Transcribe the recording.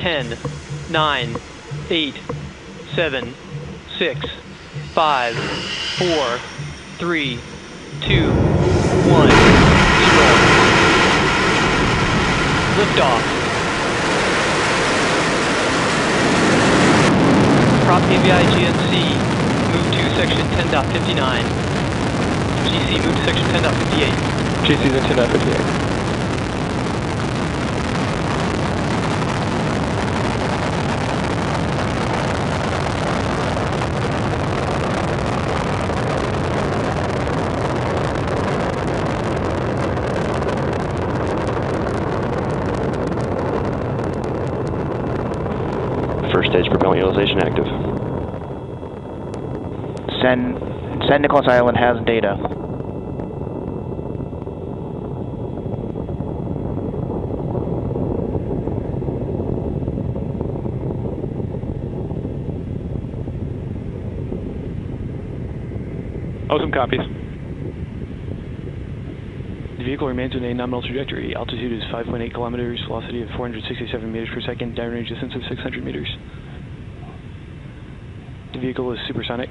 10, 9, 8, 7, 6, 5, 4, 3, 2, 1, 0. Liftoff. Prop AVI GNC, move to section 10.59. GC, move to section 10.58. GC's in 10.58. First stage propellant utilization active. Send Nicholas Island has data. Awesome copies. The vehicle remains in a nominal trajectory. Altitude is 5.8 kilometers, velocity of 467 meters per second, downrange distance of 600 meters. The vehicle is supersonic.